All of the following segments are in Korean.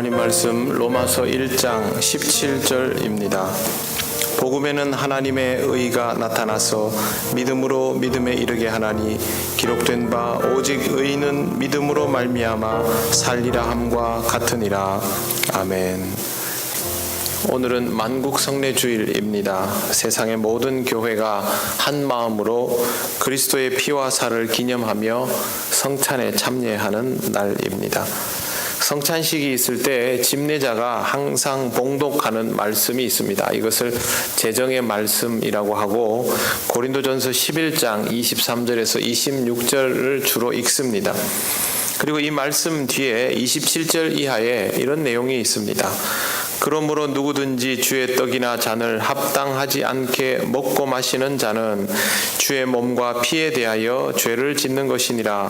하나님 말씀 로마서 1장 17절입니다. 복음에는 하나님의 의가 나타나서 믿음으로 믿음에 이르게 하나니 기록된 바 오직 의인은 믿음으로 말미암아 살리라 함과 같으니라. 아멘. 오늘은 만국 성례주일입니다. 세상의 모든 교회가 한 마음으로 그리스도의 피와 살을 기념하며 성찬에 참여하는 날입니다. 성찬식이 있을 때 집례자가 항상 봉독하는 말씀이 있습니다. 이것을 제정의 말씀이라고 하고 고린도전서 11장 23절에서 26절을 주로 읽습니다. 그리고 이 말씀 뒤에 27절 이하에 이런 내용이 있습니다. 그러므로 누구든지 주의 떡이나 잔을 합당하지 않게 먹고 마시는 자는 주의 몸과 피에 대하여 죄를 짓는 것이니라.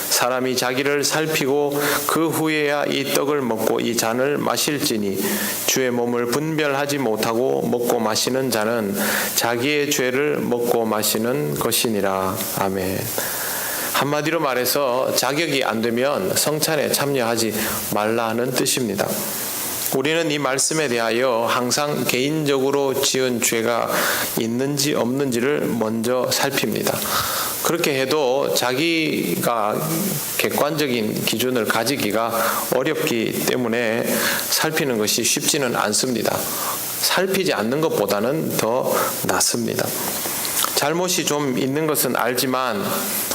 사람이 자기를 살피고 그 후에야 이 떡을 먹고 이 잔을 마실지니 주의 몸을 분별하지 못하고 먹고 마시는 자는 자기의 죄를 먹고 마시는 것이니라. 아멘. 한마디로 말해서 자격이 안 되면 성찬에 참여하지 말라는 뜻입니다. 우리는 이 말씀에 대하여 항상 개인적으로 지은 죄가 있는지 없는지를 먼저 살핍니다. 그렇게 해도 자기가 객관적인 기준을 가지기가 어렵기 때문에 살피는 것이 쉽지는 않습니다. 살피지 않는 것보다는 더 낫습니다. 잘못이 좀 있는 것은 알지만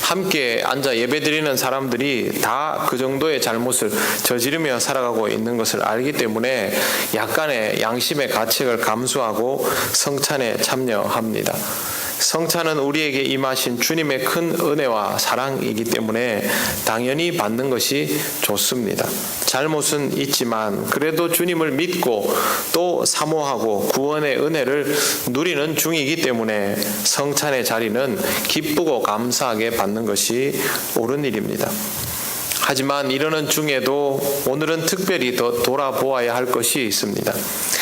함께 앉아 예배드리는 사람들이 다 그 정도의 잘못을 저지르며 살아가고 있는 것을 알기 때문에 약간의 양심의 가책을 감수하고 성찬에 참여합니다. 성찬은 우리에게 임하신 주님의 큰 은혜와 사랑이기 때문에 당연히 받는 것이 좋습니다. 잘못은 있지만 그래도 주님을 믿고 또 사모하고 구원의 은혜를 누리는 중이기 때문에 성찬의 자리는 기쁘고 감사하게 받는 것이 옳은 일입니다. 하지만 이러는 중에도 오늘은 특별히 더 돌아보아야 할 것이 있습니다.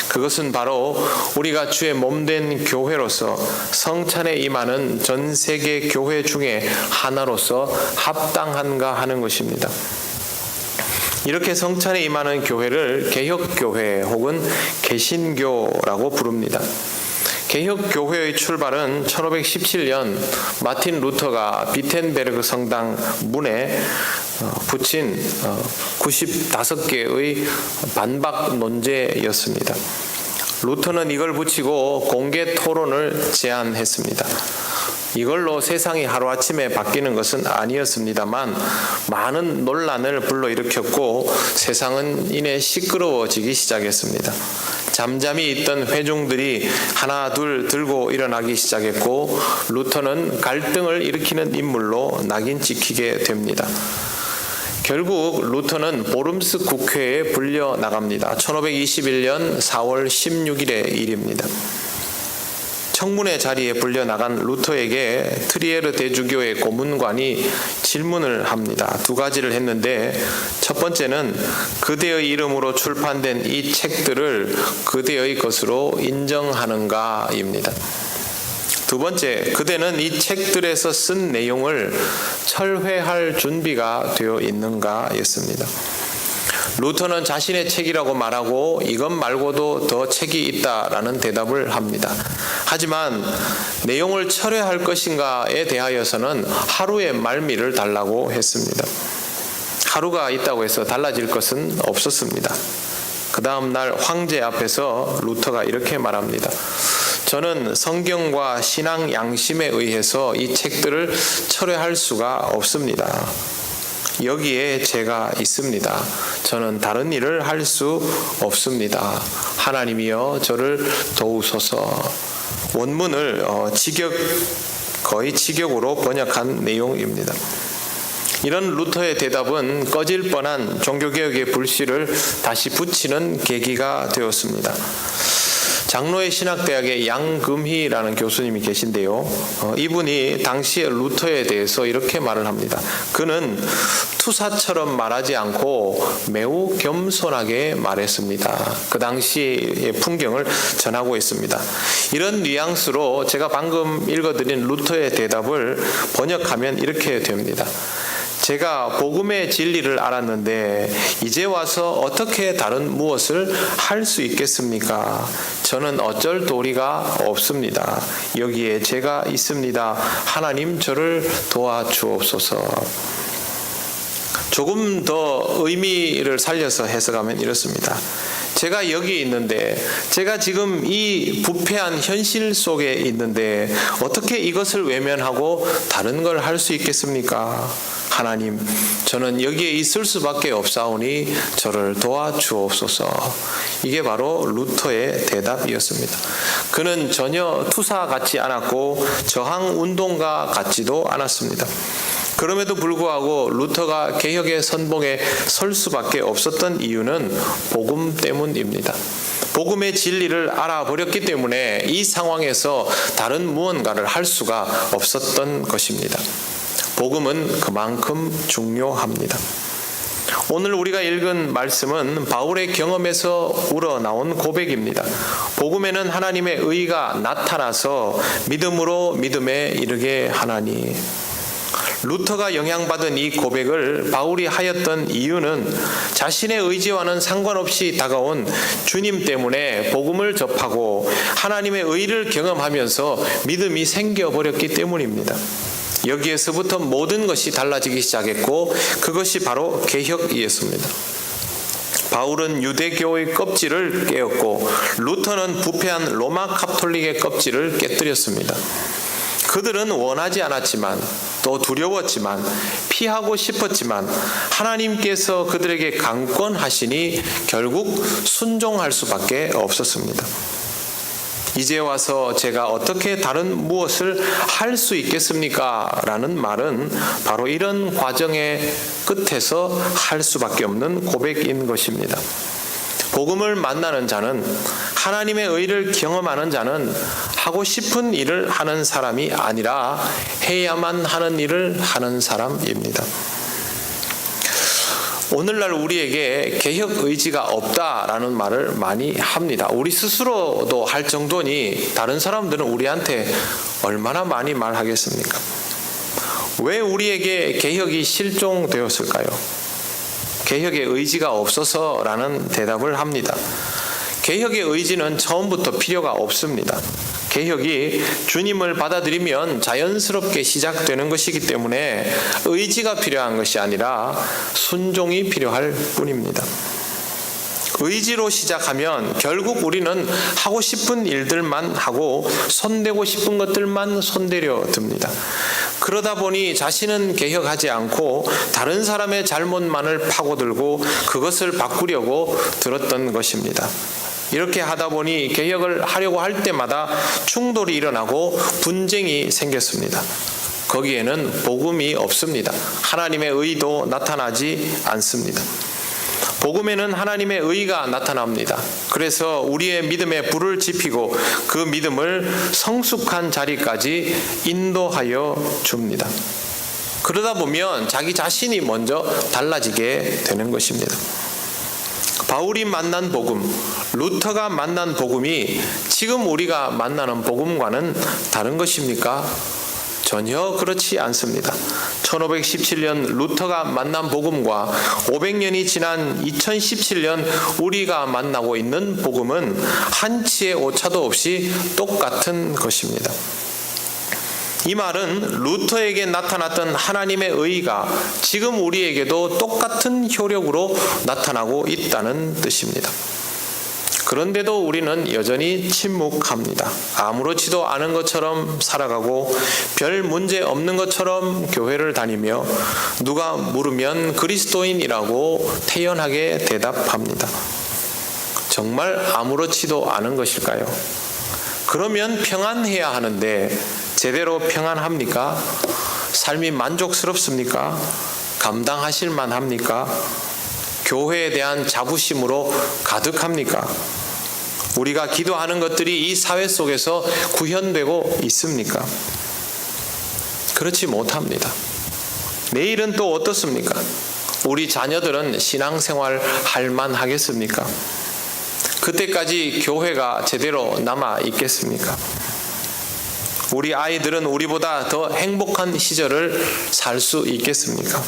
그것은 바로 우리가 주의 몸된 교회로서 성찬에 임하는 전 세계 교회 중에 하나로서 합당한가 하는 것입니다. 이렇게 성찬에 임하는 교회를 개혁교회 혹은 개신교라고 부릅니다. 개혁교회의 출발은 1517년 마틴 루터가 비텐베르그 성당 문에 붙인 95개의 반박 논제였습니다. 루터는 이걸 붙이고 공개 토론을 제안했습니다. 이걸로 세상이 하루아침에 바뀌는 것은 아니었습니다만 많은 논란을 불러일으켰고 세상은 이내 시끄러워지기 시작했습니다. 잠잠히 있던 회중들이 하나 둘 들고 일어나기 시작했고 루터는 갈등을 일으키는 인물로 낙인 찍히게 됩니다. 결국 루터는 보름스 국회에 불려 나갑니다. 1521년 4월 16일의 일입니다. 청문회 자리에 불려 나간 루터에게 트리에르 대주교의 고문관이 질문을 합니다. 두 가지를 했는데 첫 번째는 그대의 이름으로 출판된 이 책들을 그대의 것으로 인정하는가입니다. 두 번째, 그대는 이 책들에서 쓴 내용을 철회할 준비가 되어 있는가였습니다. 루터는 자신의 책이라고 말하고 이것 말고도 더 책이 있다라는 대답을 합니다. 하지만 내용을 철회할 것인가에 대하여서는 하루의 말미를 달라고 했습니다. 하루가 있다고 해서 달라질 것은 없었습니다. 그 다음 날 황제 앞에서 루터가 이렇게 말합니다. 저는 성경과 신앙 양심에 의해서 이 책들을 철회할 수가 없습니다. 여기에 제가 있습니다. 저는 다른 일을 할 수 없습니다. 하나님이여 저를 도우소서. 원문을 거의 직역으로 번역한 내용입니다. 이런 루터의 대답은 꺼질 뻔한 종교개혁의 불씨를 다시 붙이는 계기가 되었습니다. 장로의 신학대학의 양금희라는 교수님이 계신데요. 이분이 당시에 루터에 대해서 이렇게 말을 합니다. 그는 투사처럼 말하지 않고 매우 겸손하게 말했습니다. 그 당시의 풍경을 전하고 있습니다. 이런 뉘앙스로 제가 방금 읽어드린 루터의 대답을 번역하면 이렇게 됩니다. 제가 복음의 진리를 알았는데 이제 와서 어떻게 다른 무엇을 할 수 있겠습니까? 저는 어쩔 도리가 없습니다. 여기에 제가 있습니다. 하나님 저를 도와주옵소서. 조금 더 의미를 살려서 해석하면 이렇습니다. 제가 여기 있는데, 제가 지금 이 부패한 현실 속에 있는데 어떻게 이것을 외면하고 다른 걸 할 수 있겠습니까? 하나님, 저는 여기에 있을 수밖에 없사오니 저를 도와주옵소서. 이게 바로 루터의 대답이었습니다. 그는 전혀 투사 같지 않았고 저항운동가 같지도 않았습니다. 그럼에도 불구하고 루터가 개혁의 선봉에 설 수밖에 없었던 이유는 복음 때문입니다. 복음의 진리를 알아버렸기 때문에 이 상황에서 다른 무언가를 할 수가 없었던 것입니다. 복음은 그만큼 중요합니다. 오늘 우리가 읽은 말씀은 바울의 경험에서 우러나온 고백입니다. 복음에는 하나님의 의가 나타나서 믿음으로 믿음에 이르게 하나니. 루터가 영향받은 이 고백을 바울이 하였던 이유는 자신의 의지와는 상관없이 다가온 주님 때문에 복음을 접하고 하나님의 의를 경험하면서 믿음이 생겨버렸기 때문입니다. 여기에서부터 모든 것이 달라지기 시작했고 그것이 바로 개혁이었습니다. 바울은 유대교의 껍질을 깨었고 루터는 부패한 로마 카톨릭의 껍질을 깨뜨렸습니다. 그들은 원하지 않았지만 또 두려웠지만 피하고 싶었지만 하나님께서 그들에게 강권하시니 결국 순종할 수밖에 없었습니다. 이제 와서 제가 어떻게 다른 무엇을 할 수 있겠습니까? 라는 말은 바로 이런 과정의 끝에서 할 수밖에 없는 고백인 것입니다. 복음을 만나는 자는, 하나님의 의를 경험하는 자는 하고 싶은 일을 하는 사람이 아니라 해야만 하는 일을 하는 사람입니다. 오늘날 우리에게 개혁 의지가 없다라는 말을 많이 합니다. 우리 스스로도 할 정도니 다른 사람들은 우리한테 얼마나 많이 말하겠습니까? 왜 우리에게 개혁이 실종되었을까요? 개혁의 의지가 없어서라는 대답을 합니다. 개혁의 의지는 처음부터 필요가 없습니다. 개혁이 주님을 받아들이면 자연스럽게 시작되는 것이기 때문에 의지가 필요한 것이 아니라 순종이 필요할 뿐입니다. 의지로 시작하면 결국 우리는 하고 싶은 일들만 하고 손대고 싶은 것들만 손대려 듭니다. 그러다 보니 자신은 개혁하지 않고 다른 사람의 잘못만을 파고들고 그것을 바꾸려고 들었던 것입니다. 이렇게 하다 보니 개혁을 하려고 할 때마다 충돌이 일어나고 분쟁이 생겼습니다. 거기에는 복음이 없습니다. 하나님의 의도 나타나지 않습니다. 복음에는 하나님의 의가 나타납니다. 그래서 우리의 믿음에 불을 지피고 그 믿음을 성숙한 자리까지 인도하여 줍니다. 그러다 보면 자기 자신이 먼저 달라지게 되는 것입니다. 바울이 만난 복음, 루터가 만난 복음이 지금 우리가 만나는 복음과는 다른 것입니까? 전혀 그렇지 않습니다. 1517년 루터가 만난 복음과 500년이 지난 2017년 우리가 만나고 있는 복음은 한치의 오차도 없이 똑같은 것입니다. 이 말은 루터에게 나타났던 하나님의 의가 지금 우리에게도 똑같은 효력으로 나타나고 있다는 뜻입니다. 그런데도 우리는 여전히 침묵합니다. 아무렇지도 않은 것처럼 살아가고 별 문제 없는 것처럼 교회를 다니며 누가 물으면 그리스도인이라고 태연하게 대답합니다. 정말 아무렇지도 않은 것일까요? 그러면 평안해야 하는데 제대로 평안합니까? 삶이 만족스럽습니까? 감당하실 만합니까? 교회에 대한 자부심으로 가득합니까? 우리가 기도하는 것들이 이 사회 속에서 구현되고 있습니까? 그렇지 못합니다. 내일은 또 어떻습니까? 우리 자녀들은 신앙생활 할 만하겠습니까? 그때까지 교회가 제대로 남아 있겠습니까? 우리 아이들은 우리보다 더 행복한 시절을 살 수 있겠습니까?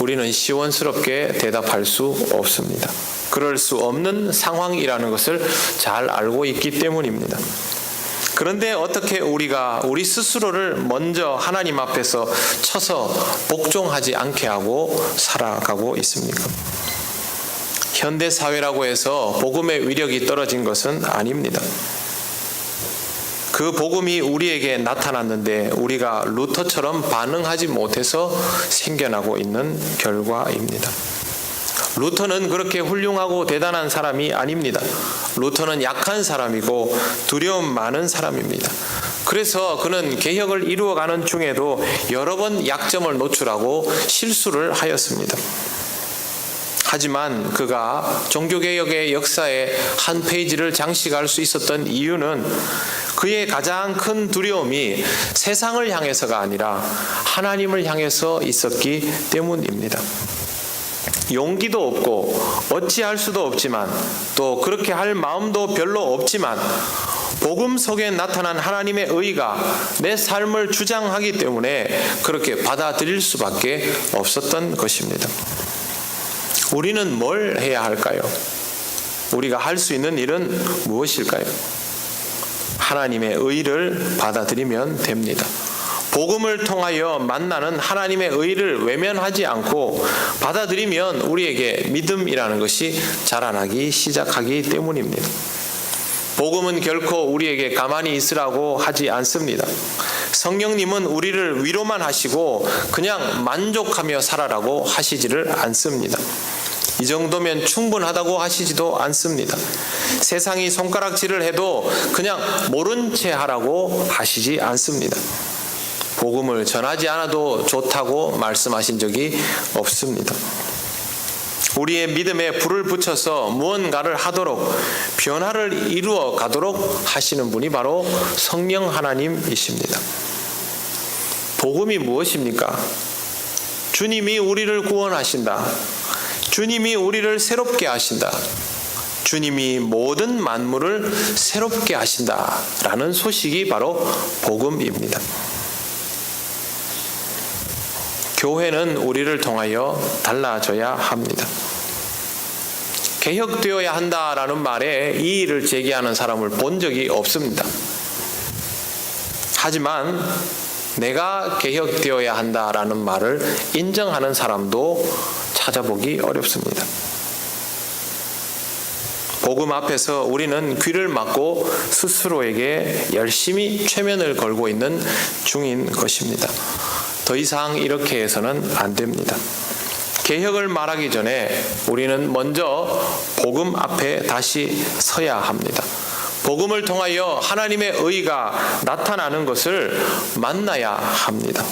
우리는 시원스럽게 대답할 수 없습니다. 그럴 수 없는 상황이라는 것을 잘 알고 있기 때문입니다. 그런데 어떻게 우리가 우리 스스로를 먼저 하나님 앞에서 쳐서 복종하지 않게 하고 살아가고 있습니까? 현대 사회라고 해서 복음의 위력이 떨어진 것은 아닙니다. 그 복음이 우리에게 나타났는데 우리가 루터처럼 반응하지 못해서 생겨나고 있는 결과입니다. 루터는 그렇게 훌륭하고 대단한 사람이 아닙니다. 루터는 약한 사람이고 두려움 많은 사람입니다. 그래서 그는 개혁을 이루어가는 중에도 여러 번 약점을 노출하고 실수를 하였습니다. 하지만 그가 종교개혁의 역사의 한 페이지를 장식할 수 있었던 이유는 그의 가장 큰 두려움이 세상을 향해서가 아니라 하나님을 향해서 있었기 때문입니다. 용기도 없고 어찌할 수도 없지만 또 그렇게 할 마음도 별로 없지만 복음 속에 나타난 하나님의 의가 내 삶을 주장하기 때문에 그렇게 받아들일 수밖에 없었던 것입니다. 우리는 뭘 해야 할까요? 우리가 할 수 있는 일은 무엇일까요? 하나님의 의를 받아들이면 됩니다. 복음을 통하여 만나는 하나님의 의를 외면하지 않고 받아들이면 우리에게 믿음이라는 것이 자라나기 시작하기 때문입니다. 복음은 결코 우리에게 가만히 있으라고 하지 않습니다. 성령님은 우리를 위로만 하시고 그냥 만족하며 살아라고 하시지를 않습니다. 이 정도면 충분하다고 하시지도 않습니다. 세상이 손가락질을 해도 그냥 모른 채 하라고 하시지 않습니다. 복음을 전하지 않아도 좋다고 말씀하신 적이 없습니다. 우리의 믿음에 불을 붙여서 무언가를 하도록 변화를 이루어 가도록 하시는 분이 바로 성령 하나님이십니다. 복음이 무엇입니까? 주님이 우리를 구원하신다. 주님이 우리를 새롭게 하신다. 주님이 모든 만물을 새롭게 하신다라는 소식이 바로 복음입니다. 교회는 우리를 통하여 달라져야 합니다. 개혁되어야 한다라는 말에 이의를 제기하는 사람을 본 적이 없습니다. 하지만 내가 개혁되어야 한다라는 말을 인정하는 사람도 찾아보기 어렵습니다. 복음 앞에서 우리는 귀를 막고 스스로에게 열심히 최면을 걸고 있는 중인 것입니다. 더 이상 이렇게 해서는 안 됩니다. 개혁을 말하기 전에 우리는 먼저 복음 앞에 다시 서야 합니다. 복음을 통하여 하나님의 의가 나타나는 것을 만나야 합니다.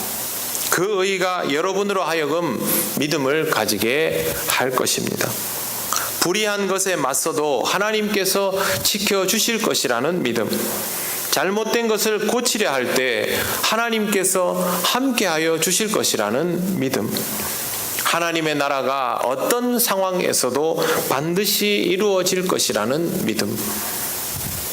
그 의가 여러분으로 하여금 믿음을 가지게 할 것입니다. 불의한 것에 맞서도 하나님께서 지켜주실 것이라는 믿음, 잘못된 것을 고치려 할 때 하나님께서 함께하여 주실 것이라는 믿음, 하나님의 나라가 어떤 상황에서도 반드시 이루어질 것이라는 믿음,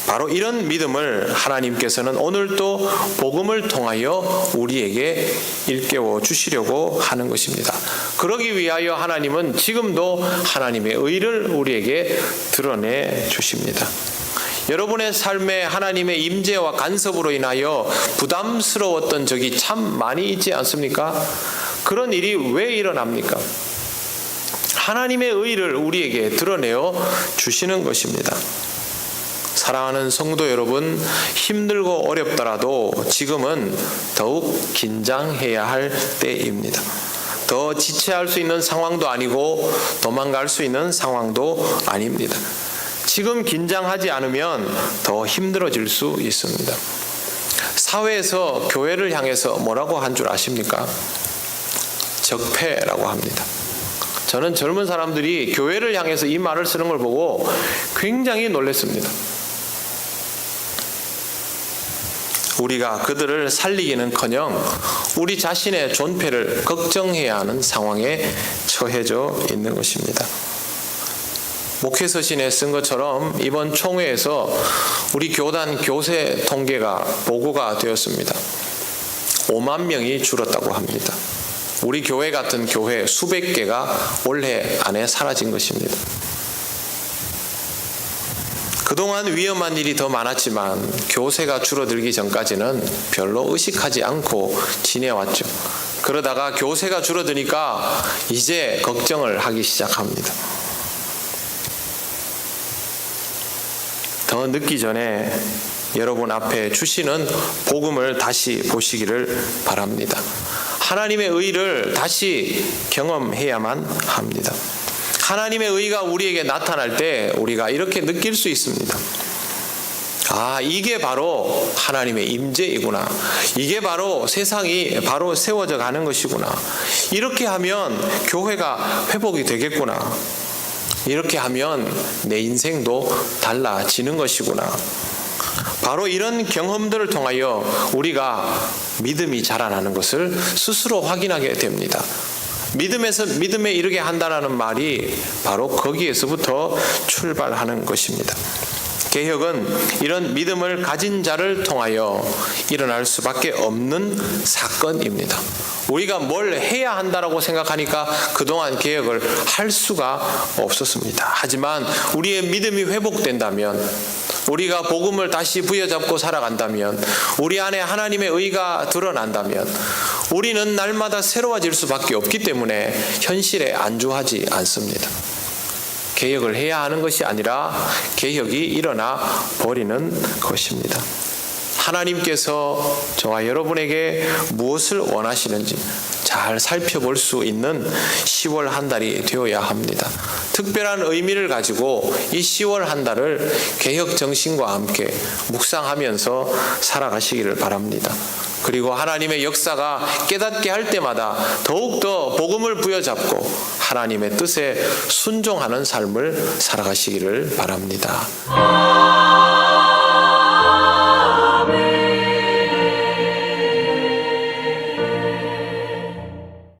바로 이런 믿음을 하나님께서는 오늘도 복음을 통하여 우리에게 일깨워 주시려고 하는 것입니다. 그러기 위하여 하나님은 지금도 하나님의 의를 우리에게 드러내 주십니다. 여러분의 삶에 하나님의 임재와 간섭으로 인하여 부담스러웠던 적이 참 많이 있지 않습니까? 그런 일이 왜 일어납니까? 하나님의 의를 우리에게 드러내어 주시는 것입니다. 사랑하는 성도 여러분, 힘들고 어렵더라도 지금은 더욱 긴장해야 할 때입니다. 더 지체할 수 있는 상황도 아니고 도망갈 수 있는 상황도 아닙니다. 지금 긴장하지 않으면 더 힘들어질 수 있습니다. 사회에서 교회를 향해서 뭐라고 한 줄 아십니까? 적폐라고 합니다. 저는 젊은 사람들이 교회를 향해서 이 말을 쓰는 걸 보고 굉장히 놀랐습니다. 우리가 그들을 살리기는커녕 우리 자신의 존폐를 걱정해야 하는 상황에 처해져 있는 것입니다. 목회서신에 쓴 것처럼 이번 총회에서 우리 교단 교세 통계가 보고가 되었습니다. 5만 명이 줄었다고 합니다. 우리 교회 같은 교회 수백 개가 올해 안에 사라진 것입니다. 그동안 위험한 일이 더 많았지만 교세가 줄어들기 전까지는 별로 의식하지 않고 지내왔죠. 그러다가 교세가 줄어드니까 이제 걱정을 하기 시작합니다. 더 늦기 전에 여러분 앞에 주시는 복음을 다시 보시기를 바랍니다. 하나님의 의를 다시 경험해야만 합니다. 하나님의 의가 우리에게 나타날 때 우리가 이렇게 느낄 수 있습니다. 아, 이게 바로 하나님의 임재이구나. 이게 바로 세상이 바로 세워져 가는 것이구나. 이렇게 하면 교회가 회복이 되겠구나. 이렇게 하면 내 인생도 달라지는 것이구나. 바로 이런 경험들을 통하여 우리가 믿음이 자라나는 것을 스스로 확인하게 됩니다. 믿음에 이르게 한다는 말이 바로 거기에서부터 출발하는 것입니다. 개혁은 이런 믿음을 가진 자를 통하여 일어날 수밖에 없는 사건입니다. 우리가 뭘 해야 한다라고 생각하니까 그동안 개혁을 할 수가 없었습니다. 하지만 우리의 믿음이 회복된다면, 우리가 복음을 다시 부여잡고 살아간다면, 우리 안에 하나님의 의가 드러난다면 우리는 날마다 새로워질 수밖에 없기 때문에 현실에 안주하지 않습니다. 개혁을 해야 하는 것이 아니라 개혁이 일어나 버리는 것입니다. 하나님께서 저와 여러분에게 무엇을 원하시는지 잘 살펴볼 수 있는 10월 한 달이 되어야 합니다. 특별한 의미를 가지고 이 10월 한 달을 개혁 정신과 함께 묵상하면서 살아가시기를 바랍니다. 그리고 하나님의 역사가 깨닫게 할 때마다 더욱더 복음을 부여잡고 하나님의 뜻에 순종하는 삶을 살아가시기를 바랍니다.